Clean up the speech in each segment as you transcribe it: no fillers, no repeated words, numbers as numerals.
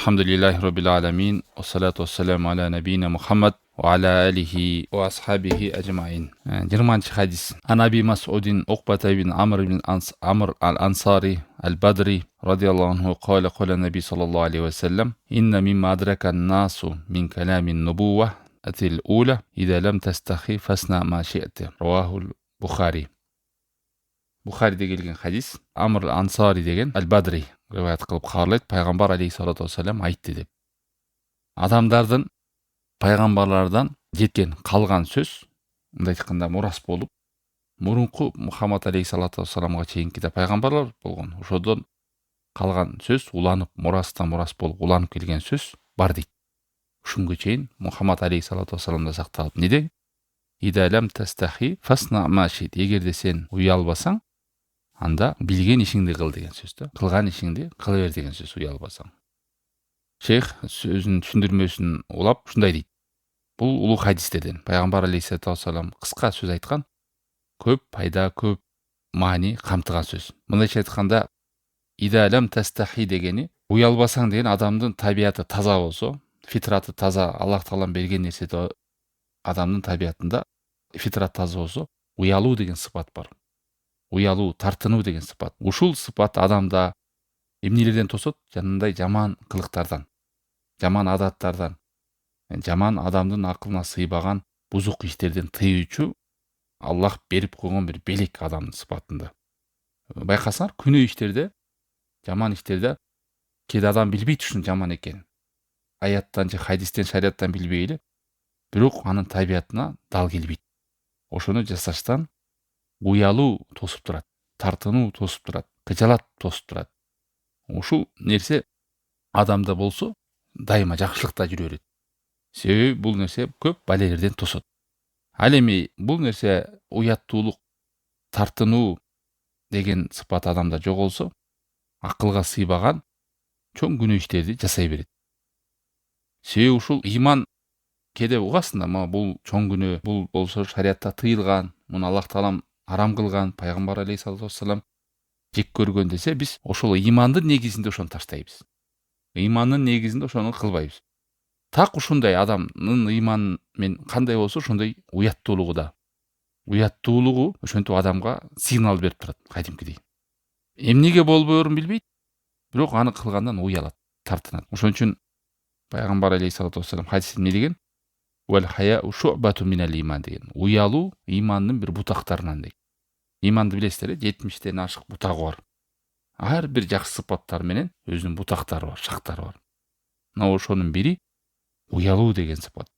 Elhamdülillahi Rabbil alemin. Ve salatu ve selamu ala nebine Muhammed ve ala alihi ve ashabihi ecmain. 20. hadis. An Abi Mas'udin Uqbata bin Amr al-Ansari al-Badri radiyallahu anhu kâle kâle Nebi sallallahu aleyhi ve sellem inne mimma adrakan nasu min kelamin nubuvveh etil ula idha lem testahi fasna ma şi'te. Ravahul Bukhari. Bukhari'de gelген hadis. Amr al-Ansari деген al-Badri риwayat кылып кабарлайт. Пайгамбар алейхиссалату вассалам айтты деп. Адамдардын пайгамбарлардан жеткен калган сөз, мындай айтканда мурас болуп, мурунку Мухаммад алейхиссалату вассаламга чейинки да пайгамбарлар болгон. Ошодон калган сөз уланып, мурастан мурас болуп уланып келген сөз бар дейт. Ушунга чейин Мухаммад алейхиссалату вассаламда сакталып. Неде? Ида лам тастахи фасна ма шит. Эгерде сен уялбасаң, анда билген ишиңди кыл деген сөз да. Кылган ишиңди кыла бер деген сөз, уялбасаң. Шейх сөзүнүн түшүндүрмөсүн улап ушундай дейт. Бул улуу хадистерден пайгамбар алейхиссалату вассалам кыска сөз айткан, көп пайда, көп маани камтыган сөз. Мындайча айтканда, ида лам тастахи дегени уялбасаң деген адамдын табияты таза болсо, фитраты таза, Аллах Таалам берген нерседе адамдын табиятында фитрат таза болсо, уялуу деген сыпат бар. Уялуу, тартынуу деген сыпат. Ушул сыпат адамда эмнелерден тосот? Жанындай жаман кылыктардан, жаман адаттардан, жаман адамдын акылына сыйбаган бузук иштерден тыюучу Аллах берип койгон бир белек адамдын сыпатында. Байкасаңар, күнөө иштерде, жаман иштерде кээде адам билбейт ушунун жаман экенин. Аяттан же хадистен, шарияттан билбей эле, бирок анын табиятына дал келбейт. Ошону жасаштан уялуу тосуп турат, тартынуу тосуп турат, кыжалат тосуп турат. Ушул нерсе адамда болсо, дайыма жакшылыкта жүрө берет. Себеби бул нерсе көп балелерден тосот. Ал эми бул нерсе уяттуулук, тартынуу деген сыпат адамда жоголсо, акылга сыйбаган чоң күнөө иштерди жасай берет. Себеби ушул ыйман кээде угасың да, бул чоң күнөө, бул болсо шариятта тыйылган, муну Аллах Таалам арам кылган, пайгамбар алейхиссалату вассалам жек көргөн десе, биз ошол ыймандын негизинде ошону таштайбыз. Ыймандын негизинде ошону кылбайбыз. Так ушундай адамдын ыйман мен кандай болсо, ошондой уяттуулугу да. Уяттуулугу ошентип адамга сигнал берип турат, кадимкидей. Эмнеге болбоорун билбейт, бирок аны кылгандан уялат, тартынат. Ошон үчүн пайгамбар алейхиссалату вассалам хадисте эмне деген? Вал хаяу шу'бату минал иман деген. Уялуу ыймандын бир бутактарынан дейт. Ыйманды билесиздер, 70тен ашык бутагы бар. Ар бир жакшы сыпаттар менен өзүнүн бутактары бар, шактары бар. Мына ошонун бири уялуу деген сыпат.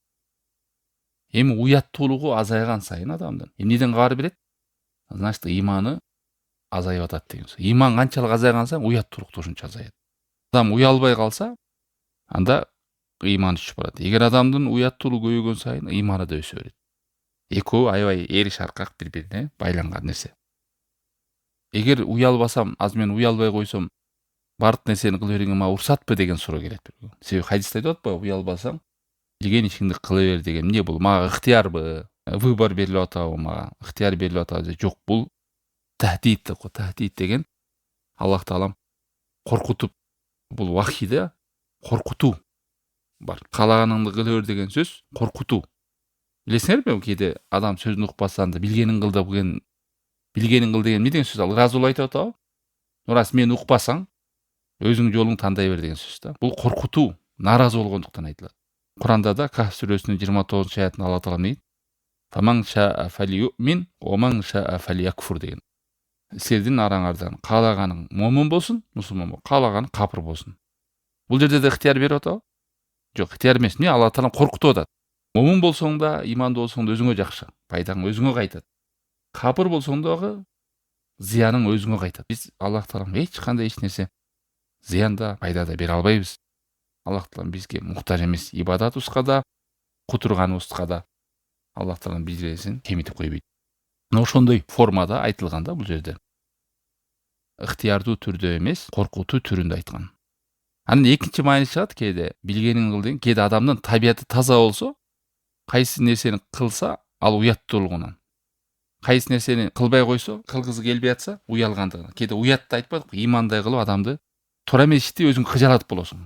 Эми уяттуулугу азайган сайын адамдын эмнеден кабар берет? Значит, ыйманы азайып атат деген сөз. Ыйман канчалык азайган сайын уяттуулук да ошончо азаят. Адам уялбай калса, анда ыйманы түшүп барат. Эгер адамдын уяттуулугу көбөйгөн сайын ыйманы да өсө берет. Экөө аябай эриш аркак бири-бирине байланган нерсе. Эгер уялбасам, аз мен уялбай койсом, бардык нерсени кыла берүүгө мага уруксатпы деген суроо келет. Себеби хадисте айтып атпайбы, уялбасаң, билген ишиңди кыла бер деген. Эмне бул? Мага ыктыярбы? Выбор берилип атабы мага? Ыктыяр берилип атабы? Жок, бул тахдид деп кой. Тахдид деген Аллах Таалам коркутуп, бул вахийде коркутуу бар. Каалаганыңды кыла бер деген сөз коркутуу. Билесиңерби, кээде адам сөзүн укпаса, анда билгениң кыл деген, билгениң кыл деген эмне деген сөз? Ал ыраазы болуп айтып атабы? Нурас мени укпасаң, өзүң жолуң тандай бер деген сөз да. Бул коркутуу, нааразы болгондуктан айтылат. Куранда да Кахф сүрөсүнүн 29-аятында Алла Таала дейт: "Фаман шаа фалюмин, ва ман шаа фалякфур" деген. Силердин араңардан каалаганың момун болсун, мусулман болсун, каалаганы капыр болсун. Бул жерде да ыктыяр берип атабы? Жок, ыктыяр эмес. Эмне? Алла Таалам коркутуп атат. Момун болсоң да, имандуу болсоң да өзүңө жакшы, пайдаң өзүңө кайтат. Капыр болсоң дагы зыяның өзүңө кайтат. Биз Аллах Таалам эч кандай эч нерсе зыян да, пайда да бере албайбыз. Аллах Таалам бизге муктаж эмес, ибадатыбызга да, кутурганыбызга да. Аллах Таалам бизди кемитип койбойт. Мына ошондой формада айтылган да бул жерде. Ыктыярдуу түрдө эмес, коркутуу түрүндө айткан. Анын экинчи мааниси чыгат кээде, билгениң кыл деген, кээде адамдын табияты таза болсо, кайсы нерсени кылса, ал уяттуулугунан. Кайсы нерсени кылбай койсо, кылгысы келбей атса, уялгандыгынан. Кээде уятты айтпадыкпы, ыймандай кылып адамды туура эмес ишти өзүң кыжалатып болосуң.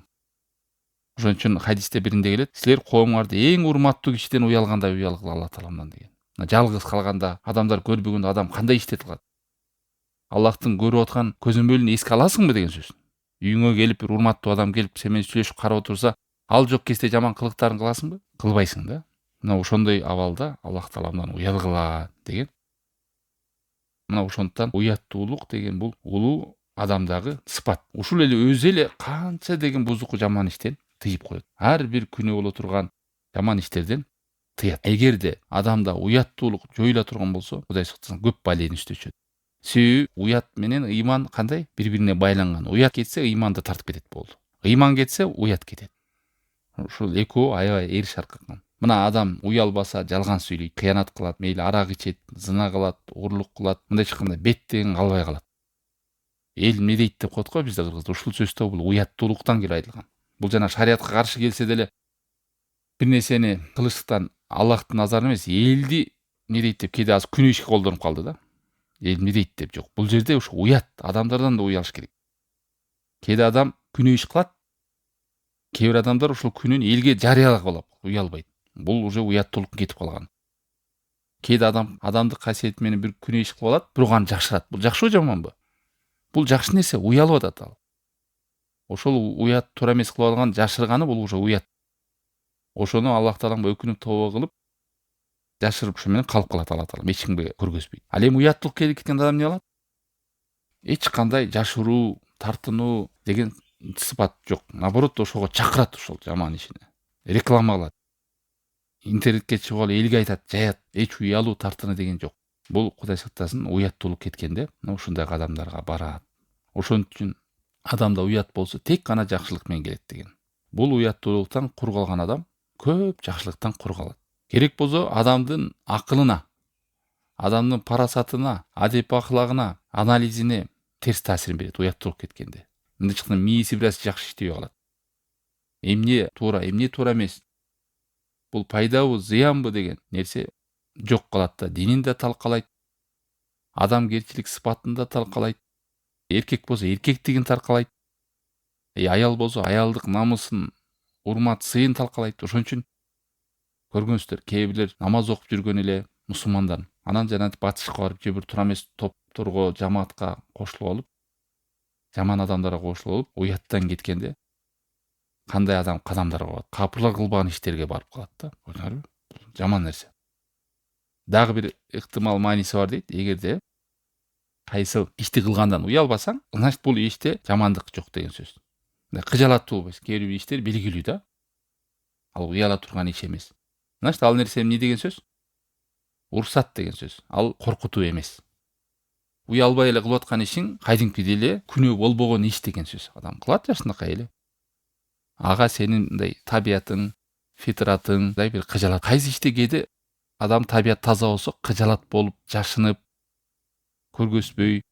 Ошон үчүн хадисте биринде келет, силер коомуңарды эң урматтуу кишиден уялгандай уялгыла Алла Тааламдан деген. Жалгыз калганда, адамдар көрбөгөндө адам кандай иштете алат? Аллахтын көрүп аткан көзөмөлүн эске аласыңбы деген сөз. Үйүңө келип бир урматтуу адам келип сен менен сүйлөшүп карап отурса, ал жок кезде жаман кылыктарын кыласыңбы? Кылбайсың да. Мына ошондой абалда Аллах Тааламдан уялгыла деген. Мына ошондуктан уяттуулук деген бул улуу адамдагы сыпат. Ушул эле өзү эле канча деген бузуку жаман иштен тыйып коет. Ар бир күнөө боло турган жаман иштерден тыят. Эгерде адамда уяттуулук жоюла турган болсо, Кудай сактасын, көп балени үстөчүт. Себеби уят менен ыйман кандай? Бири-бирине байланган. Уят кетсе ыйманды тартып кетет болду. Ыйман кетсе уят кетет. Ушул экөө аябай эриш аркакан. Мына адам уялбаса жалган сүйлөйт, кыянат кылат, мейли арак ичет, зына кылат, урлук кылат, мындай чыкканда бет деген калбай калат. Эл эмне дейт деп коет го бизде кыргызда. Ушул сөз да бул уяттуулуктан келип айтылган. Бул жана шариятка каршы келсе деле бир нерсени кылыштыктан Аллахтын назарына эмес, элди эмне дейт деп кээде азыр күнөө ишке колдонуп калды да. Эл эмне дейт деп жок. Бул жерде ушу уят, адамдардан да уялыш керек. Кээде адам күнөө иш кылат. Кээ бир адамдар ушул күнөөнү элге жарыялап алат, уялбайт. Бул уже уяттуулук кетип калган. Кээде адам адамдык касиети менен бир күнөө иш кылып алат, бирок аны жакшырат. Бул жакшыбы жаманбы? Бул жакшы нерсе, уялып атат ал. Ошол уят туура эмес кылып алган жашырганы бул уже уят. Ошону Аллах Таалага өкүнүп тобо кылып жашырып ушу менен калып калат Алла Таала. Эч кимге көргөзбөйт. Ал эми уяттуулук келип кеткен адам эмне кылат? Эч кандай жашыруу, тартынуу деген сыпат жок. Наоборот, ошого чакырат ушул жаман ишине. Реклама кылат. Интернетке чыгып алып элге айтат, жаят. Эч уялуу, тартыны деген жок. Бул Кудай сактасын, уяттуулук кеткенде ушундай адамдарга барат. Ошон үчүн адамда уят болсо тек гана жакшылык менен келет деген. Бул уяттуулуктан кур калган адам көп жакшылыктан кур калат. Керек болсо адамдын акылына, адамдын парасатына, адеп аклагына, анализине терс таасирин берет уяттуулук кеткенде. Мындай чыкканда мээси бир аз жакшы иштебей калат. Эмне туура эмес? Бул пайдабы, зыянбы деген нерсе жок калат да. Динин да талкалайт. Адамгерчилик сыпатын да талкалайт. Эркек болсо эркектигин талкалайт. Аял болсо аялдык намысын, урмат, сыйын талкалайт. Ошон үчүн көргөнсүздөр, кээ бирлер намаз окуп жүргөн эле мусулмандар анан жанагы батышка барып же бир туура эмес топторго, жамаатка кошулуп алып, жаман адамдарга кошулуп алып, уяттан кеткенде кандай адам кадамдарга барат, капырлар кылбаган иштерге барып калат да. Көрдүңөрбү? Жаман нерсе. Дагы бир ыктымал мааниси бар дейт. Эгерде кайсы ишти кылгандан уялбасаң, значит бул иште жамандык жок деген сөз. Кыжалаттуу болбойсуң. Кээ бир иштер белгилүү да. Ал уяла турган иш эмес. Значит ал нерсе эмне деген сөз? Уруксат деген сөз. Ал коркутуу эмес. Уялбай эле кылып аткан ишиң кайдинки эле күнөө болбогон иш деген сөз. Адам кылат жашынакай эле. Ага сенин мындай табиятың, фитратың мындай бир кыжалат. Кайсы иште кээде адам табият таза болсо кыжалат болуп, жашынып, көргөзбөй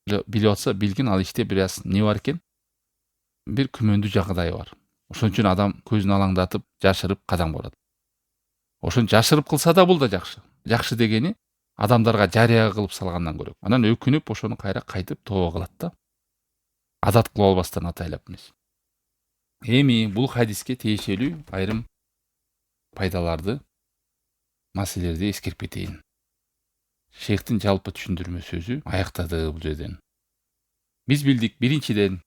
билип атса, билгин ал иште бир аз не бар экен? Бир күмөндүү жагдайы бар. Ошон үчүн адам көзүн алаңдатып, жашырып кадам барат. Ошон жашырып кылса да бул да жакшы. Жакшы дегени адамдарга жарыя кылып салгандан көрө. Анан өкүнүп ошону кайтып тобо кылат да. Адат кылып албастан атайлап эмес. Эми бул хадиске тиешелүү айрым пайдаларды, маселелерди эскерип кетейин. Шейхтин жалпы түшүндүрмө сөзү аяктады бул жерден. Биз билдик, биринчиден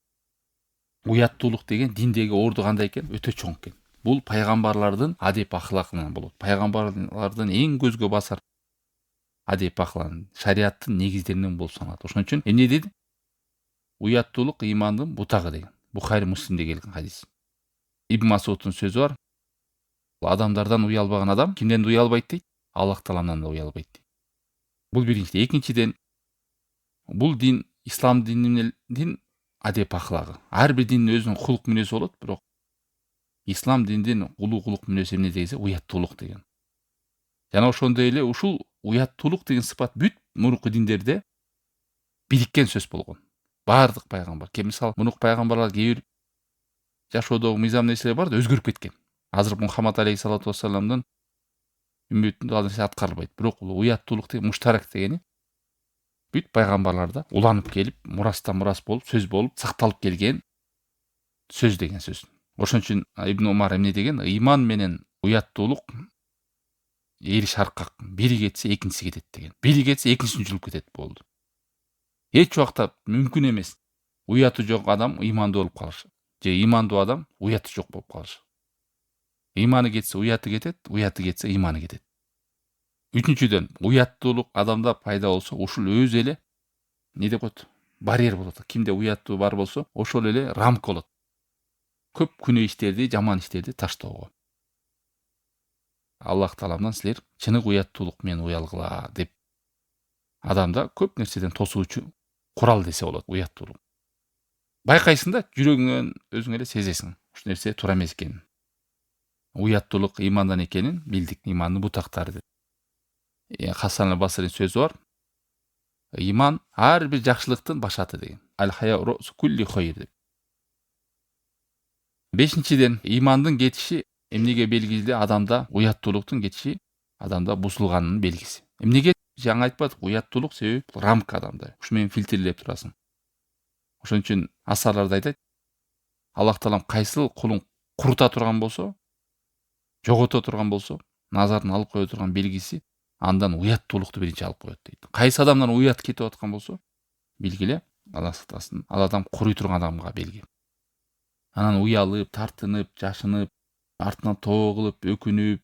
уяттуулук деген диндеги орду кандай экен? Өтө чоң экен. Бул пайгамбарлардын адеп ахлакынан болот. Пайгамбарлардын эң көзгө басар адеп ахлагы, шариаттын негиздеринен болуп саналат. Ошон үчүн эмне деди? Уяттуулук ыймандын бутагы деген. Бухари Муслимде келген хадис. Ибн Масудтун сөзү бар. Адамдардан уялбаган адам кимден да уялбайт дейт? Аллах Тааламдан да уялбайт дейт. Бул биринчиден. Экинчиден, бул дин ислам дининин адеп ахлагы. Ар бир диндин өзүнүн кулук мүнөзү болот, бирок ислам диндин улуу кулук мүнөзү эмне десе, уяттуулук деген. Жана ошондой эле ушул уяттуулук деген сыпат бүт мурунку диндерде бириккен сөз болгон. Бардык пайгамбар. Мисалы, мурунку пайгамбарлар кээ бир жашоодогу мыйзам нерселер бар да өзгөрүп кеткен. Азыр Мухаммад алейхиссалату вассаламдын үммөтүндө ал нерсе аткарылбайт. Бирок уяттуулук деген муштарак дегени бүт пайгамбарларда уланып келип, мурастан мурас болуп, сөз болуп, сакталып келген сөз деген сөз. Ошон үчүн Ибн Умар эмне деген? Ыйман менен уяттуулук эри шаркак. Бири кетсе экинчиси кетет деген. Бири кетсе экинчиси жүрүп кетет болду. Эч убакта мүмкүн эмес. Уяты жок адам ыймандуу болуп калышы. Же ыймандуу адам уяты жок болуп калышы. Ыйманы кетсе уяты кетет, уяты кетсе ыйманы кетет. Үчүнчүдөн, уяттуулук адамда пайда болсо, ушул өзү эле не деп коет? Барьер болот. Кимде уяттуу бар болсо, ошол эле рамка болот. Көп күнөө иштерди, жаман иштерди таштоого. Аллах Тааламдан силер чынык уяттуулук менен уялгыла деп адамда көп нерседен тосуучу курал десе болот уяттуулук. Байкайсың да, жүрөгүңөн өзүң эле сезесиң. Ушул нерсе туура эмес экенин. Уяттуулук ыймандан экенин билдик, ыймандын бутактары деп. Хасан аль-Басринин сөзү бар. Ыйман ар бир жакшылыктын башаты деген. Аль-хая русу кулли хайр деп. Бешинчиден, ыймандын кетиши эмнеге белгилүү? Адамда уяттуулуктун кетиши адамда бузулганынын белгиси. Эмнеге? Жаңа айтпадык, уяттуулук себеби рамка адамда. Ушу менен фильтрлеп турасың. Ошон үчүн асарларда айтат, Аллах Таалам кайсыл кулун курута турган болсо, жогото турган болсо, назарын алып кое турган белгиси андан уяттуулукту биринчи алып коет дейт. Кайсы адамдан уят кетип аткан болсо, билгиле, Алла сактасын, ал адам куруй турган адамга белги. Анан уялып, тартынып, жашынып, артынан тоо кылып, өкүнүп,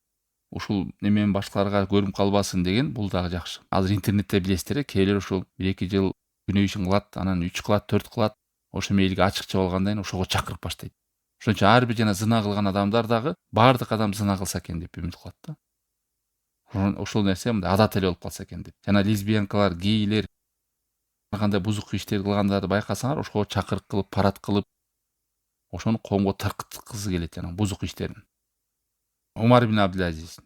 ушул немен башкаларга көрүнүп калбасын деген бул дагы жакшы. Азыр интернетте билесиздер, кээбилер ушул 1-2 жыл күнөө ишин кылат, анан 3 кылат, 4 кылат, ошо мээлге ачыкча болгондон кийин ошого чакырып баштайт. Ошон үчүн ар бир жана зына кылган адамдар дагы баардык адам зына кылса экен деп үмүт кылат да. Ошол нерсе мындай адат эле болуп калса экен деп. Жана лесбиянкалар, гейлер кандай бузук иштер кылгандарды байкасаңар, ошого чакырык кылып, парад кылып, ошону коомго таркыткызы келет жана бузук иштерин. Умар ибн Абдул-Азиз.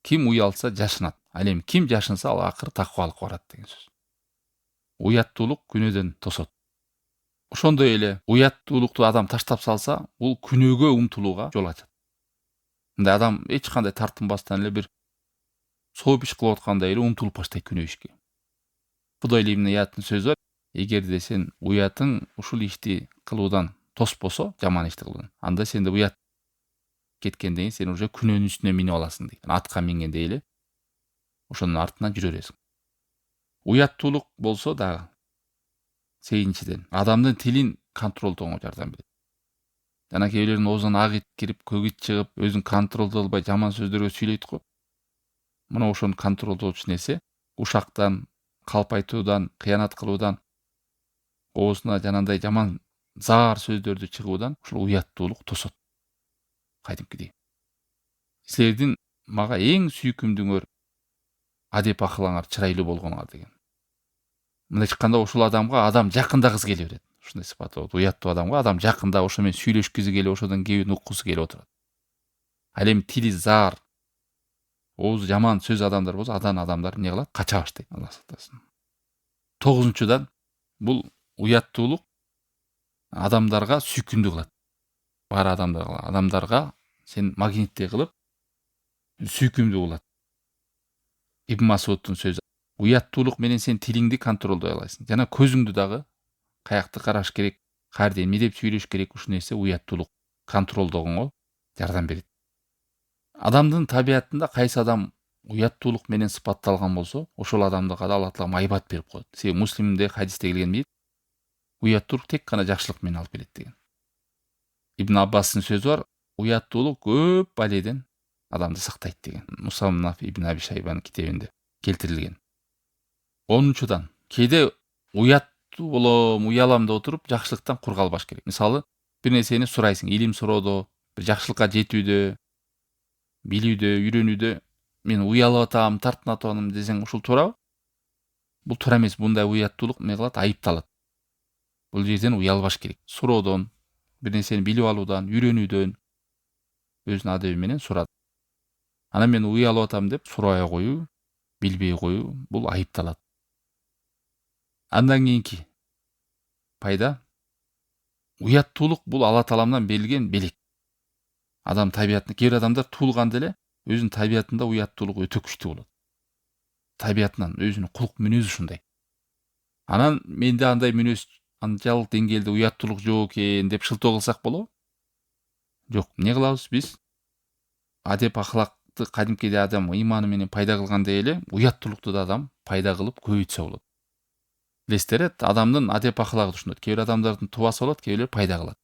Ким уялса жашынат. Ал эми ким жашынса ал акыры таквалыкка барат деген сөз. Уяттуулук күнөөдөн тосот. Ошондой эле уяттуулукту адам таштап салса, бул күнөөгө умтулууга жол ачат. Мындай адам эч кандай тартынбастан эле бир сооп иш кылып аткандай эле умтулуп баштайт күнөө ишке. Фудайл ибн Ияттын сөзү бар. Эгерде сен уятың ушул ишти кылуудан тоспосо, жаман ишти кылуудан, анда сенде уят кеткенден кийин сен уже күнөөнүн үстүнө минип аласың дейт. Атка мингендей эле ошонун артынан жүрө бересиң. Уяттуулук болсо дагы сегизинчиден адамдын тилин контролдоого жардам берет. Жана кээбилердин оозуна ак ит кирип, көк ит чыгып, өзүн контролдой албай жаман сөздөргө сүйлөйт го. Мына ошону контролдоочу нерсе ушактан, калп айтуудан, кыянат кылуудан, оозуна жанагындай жаман заар сөздөрдү чыгуудан ушул уяттуулук тосот. Кадимкидей. Силердин мага эң сүйкүмдүүңөр адеп акылыңар чырайлуу болгонуңар деген. Мындай чыкканда ушул адамга адам жакындагысы келе берет. Ушундай сыпаты болот. Уяттуу адамга адам жакында ошо менен сүйлөшкүсү келип, ошодон кебин уккусу келип отурат. Ал эми тили заар, оозу жаман сөз адамдар болсо, адамдар эмне кылат? Кача баштайт. Алла сактасын. 9-дан бул уяттуулук адамдарга сүйкүмдүү кылат. Бар адамдарга сен магниттей кылып сүйкүмдүү кылат. Ибн Масудтун сөзү. Уяттуулук менен сен тилиңди контролдой аласың. Жана көзүңдү дагы каякты караш керек, каерде эмне деп сүйлөш керек, ушул нерсе уяттуулук контролдогонго жардам берет. Адамдын табиятында кайсы адам уяттуулук менен сыпатталган болсо, ошол адамдыга да Алла Таала айбат берип коет. Себеби Муслимде хадисте келген бир уяттуулук тек гана жакшылык менен алып келет деген. Ибн Аббастын сөзү бар. Уяттуулук көп баледен адамды сактайт деген. Мусаннаф ибн Аби Шайбанын китебинде келтирилген. 10-дан кээде уяттуу болом, уялам деп отуруп жакшылыктан кур калбаш керек. Мисалы, бир нерсени сурайсың, илим суроодо, бир жакшылыкка жетүүдө, билүүдө, үйрөнүүдө мен уялып атам, тартынып атам десең, ушул туурабы? Бул туура эмес. Мындай уяттуулук эмне кылат? Айыпталат. Бул жерден уялбаш керек. Суроодон, бир нерсени билип алуудан, үйрөнүүдөн өзүнүн адеби менен сурат. Анан мен уялып атам деп сурабай коюу, билбей коюу бул айыпталат. Андан кийинки пайда уяттуулук бул Алла Тааламдан берилген белек. Адам табиятында кээ бир адамдар туулганда эле өзүнүн табиятында уяттуулук өтө күчтүү болот. Табиятынан өзүнүн кулк мүнөзү ушундай. Анан менде андай мүнөз анчалык деңгээлде уяттуулук жок экен деп шылтоо кылсак болобу? Жок, эмне кылабыз биз? Адеп акылакты кадимкиде адам ыйманы менен пайда кылгандай эле уяттуулукту да адам пайда кылып көбөйтсө болот. Билесиздер, адамдын адеп акылагы ушундай. Кээ бир адамдардын тубасы болот, кээ бирлер пайда кылат.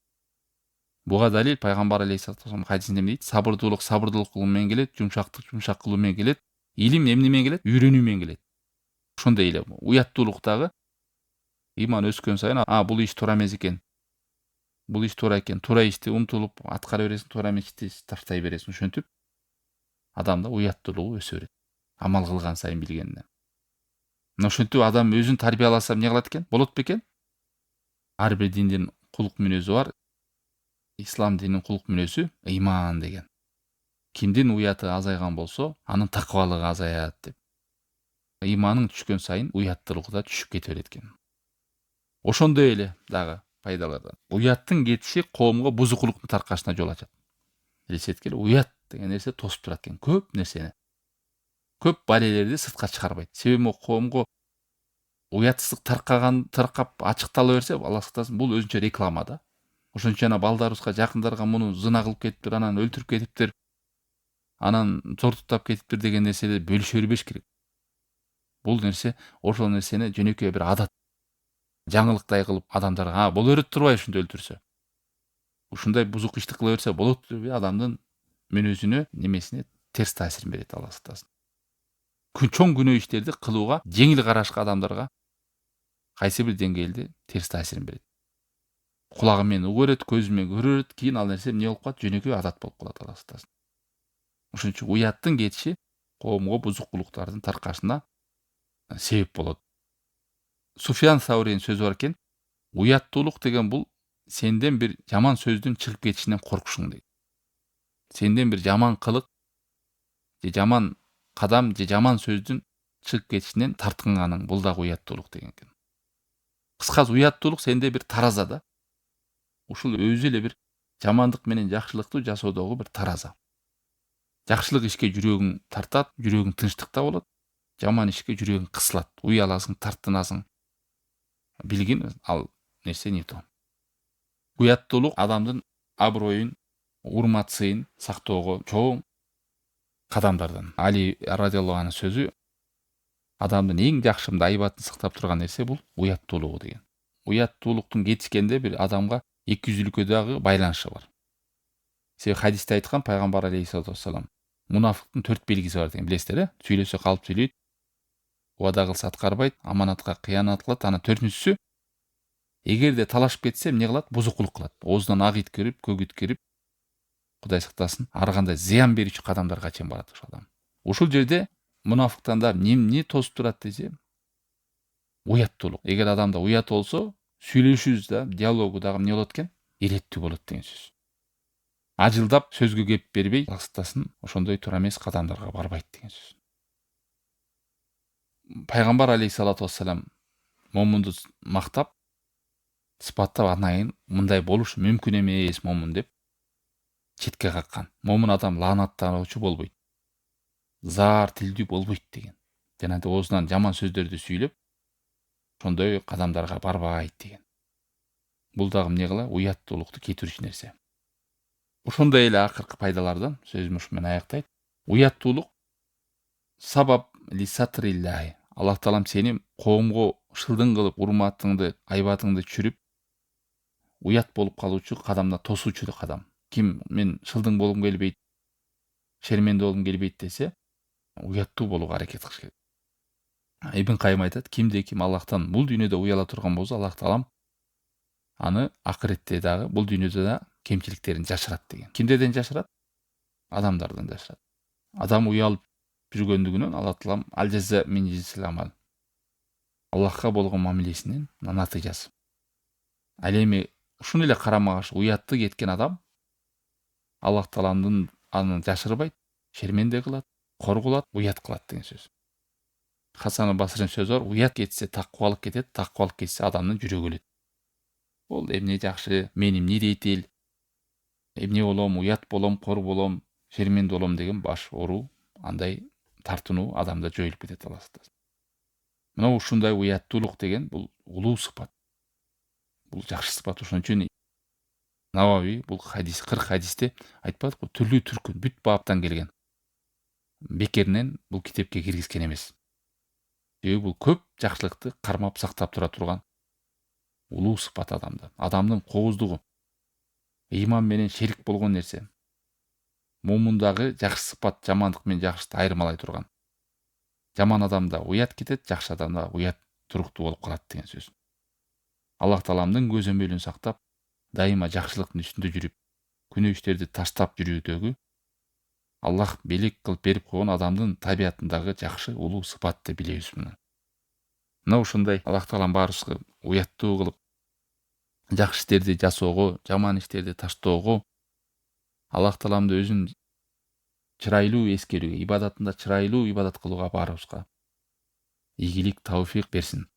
Буга далил пайгамбар алейхиссалату вассалам хадисинде эмне дейт? Сабырдуулук сабырдуулук менен келет, жумшактык жумшак кылуу менен келет, илим эмне менен келет? Үйрөнүү менен келет. Ошондой эле уяттуулук дагы ыйман өскөн сайын, бул иш туура эмес экен. Бул иш туура экен. Туура ишти умтулуп аткара бересиң, туура эмес ишти таштай бересиң. Ошентип адамда уяттуулугу өсө берет. Амал кылган сайын билгенине. Мына ошентип адам өзүн тарбияласа эмне кылат экен? Болот бекен? Ар бир диндин кулук мүнөзү бар. Ислам дининин кулук мүнөзү ыйман деген. Кимдин уяты азайган болсо, анын такыбалыгы азаят деп. Ыйманың түшкөн сайын уяттуулугу да түшүп кете берет экен. Ошондой эле дагы пайдалардан. Уяттын кетиши коомго бузукулуктун таркашына жол ачат. Элестеткиле, уят деген нерсе тосуп турат экен көп нерсени. Көп балелерди сыртка чыгарбайт. Себеби коомго уятсыздык таркап ачыктала берсе, Алла сактасын, бул өзүнчө реклама да. Ошон үчүн балдарыбызга, жакындарга муну зына кылып кетиптир, анан өлтүрүп кетиптир, анан зортуктап кетиптир деген нерселерди бөлүшө бербеш керек. Бул нерсе, ошол нерсени жөнөкөй бир адат, жаңылыктай кылып адамдарга, боло берет турбайбы ушундай өлтүрсө? Ушундай бузук ишти кыла берсе болот деп адамдын мүнөзүнө, немесине терс таасирин берет, Алла сактасын. Чоң күнөө иштерди кылууга, жеңил карашка адамдарга кайсы бир деңгээлде терс таасирин берет. Кулагы менен угуп берет, көзү менен көрө берет, кийин ал нерсе эмне болуп калат? Жөнөкөй адат болуп калат, Алла сактасын. Ошон үчүн уяттын кетиши коомго бузукулуктардын таркашына себеп болот. Суфьян Сауринин сөзү бар экен, уяттуулук деген бул сенден бир жаман сөздүн чыгып кетишинен коркушуң дейт. Сенден бир жаман кылык, же жаман кадам, же жаман сөздүн чыгып кетишинен тартынганың, бул дагы уяттуулук деген экен. Кыскасы, уяттуулук сенде бир тараза да. Ушул өзү эле бир жамандык менен жакшылыкты жасоодогу бир тараза. Жакшылык ишке жүрөгүң тартат, жүрөгүң тынчтыкта болот. Жаман ишке жүрөгүң кысылат, уяласың, тартынасың. Билгин, ал нерсе не то. Уяттуулук адамдын аброюн, урмат-сыйын сактоого чоң кадамдардан. Али радиаллаху анху сөзү, адамдын эң жакшы айбатын сактап турган нерсе бул уяттуулугу деген. Уяттуулуктун кетишкенде бир адамга эки жүздүүлүккө дагы байланышы бар. Себеби хадисте айткан пайгамбар алейхиссалату вассалам, мунафыктын 4 белгиси бар деген, билесиздер, сүйлөсө калып сүйлөйт, убада кылса аткарбайт, аманатка кыянат кылат, анан 4-үнчүсү, эгерде талашып кетсе эмне кылат? Бузукулук кылат. Оозунан ак ит кирип, көк ит кирип, Кудай сактасын, ар кандай зыян берүүчү кадамдарга чейин барат ошол адам. Ушул жерде мунафыктан да эмне тосуп турат десе, уяттуулук. Эгер адамда уят болсо, сүйлөшүүбүз да, диалогу дагы эмне болот экен? Иреттүү болот деген сөз. Ажылдап сөзгө кеп бербей, Алла сактасын, ошондой туура эмес кадамдарга барбайт деген сөз. Пайгамбар алейхиссалату вассалам момунду мактап, сыпаттап, андан кийин мындай болуш мүмкүн эмес момун деп четке каккан. Момун адам лаанаттануучу болбойт. Заар тилдүү болбойт деген. Жанагынтип оозунан жаман сөздөрдү сүйлөп, ошондой кадамдарга барбайт деген. Бул дагы эмне кыла? Уяттуулукту кетирүүчү нерсе. Ошондой эле акыркы пайдалардан сөзүм ушу менен аяктайт. Уяттуулук сабап лисатриллахи. Аллах таалам сени коомго шылдың кылып, урматыңды, айбатыңды чүрүп, уят болуп калуучу кадамда тосуучу кадам. Ким мен шылдың болгум келбейт, шерменде болгум келбейт десе, уяттуу болууга аракет кылыш керек. Ибн Кайым айтат, кимде ким Аллахтан бул дүйнөдө уяла турган болсо, Аллах таалам аны акыретте дагы, бул дүйнөдө да кемчиликтерин жашырат деген. Кимдерден жашырат? Адамдардан жашырат. Адам уялып жүргөндүгүнөн Аллах таалам аль-жаза мин жинсил амал. Аллахка болгон мамилесинин натыйжасы. Ал эми ушуну эле карама каршы уятты кеткен адам Аллах тааламдын аны жашырбайт, шерменде кылат, коргулат, уят кылат деген сөз. Хасан Басринин сөзү бар, уят кетсе такыбалык кетет, такыбалык кетсе адамдын жүрөгү өлөт. Ол эмне жакшы, мен эмне дейт эл, эмне болом, уят болом, кор болом, шерменде болом деген баш оору, андай тартынуу адамда жоюлуп кетет, Алла сактасын. Мына ушундай уяттуулук деген бул улуу сыпат. Бул жакшы сыпат. Ошон үчүн Навави бул хадис 40 хадисте айтпадык го, түрлүү түркүн бүт баптан келген. Бекеринен бул китепке киргизген эмес. Себеби бул көп жакшылыкты кармап сактап тура турган улуу сыпат адамда. Адамдын кооздугу, ыйман менен шерик болгон нерсе. Мумундагы жакшы сыпат жамандык менен жакшылыкты айырмалай турган. Жаман адамда уят кетет, жакшы адамда уят туруктуу болуп калат деген сөз. Аллах Тааламдын көзөмөлүн сактап, дайыма жакшылыктын үстүндө жүрүп, күнөө иштерди таштап жүрүүдөгү Аллах белек кылып берип койгон адамдын табиятындагы жакшы улуу сыпатты билебиз муну. Мына ушундай Аллах Таалам баарыбызга уяттуу кылып, жакшы иштерди жасоого, жаман иштерди таштоого, Аллах Тааламды өзүн чырайлуу эскерүүгө, ибадатында чырайлуу ибадат кылууга баарыбызга ийгилик, тауфик берсин.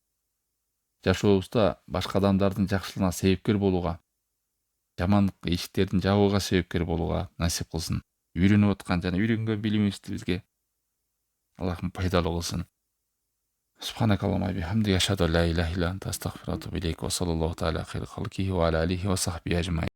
Жашообузда башка адамдардын жакшылыгына себепкер болууга, жаман иштердин жабууга себепкер болууга насип кылсын. Үйрөнүп аткан жана үйрөнгөн билимибизди бизге Аллахым пайдалуу кылсын. Субханакаллахумма бихамдика, ашхаду ан ла илаха илля анта, астагфирука ва атубу илейк. Ва саллаллаху таала хайра халкихи ва аля алихи ва сахбихи ажмаин.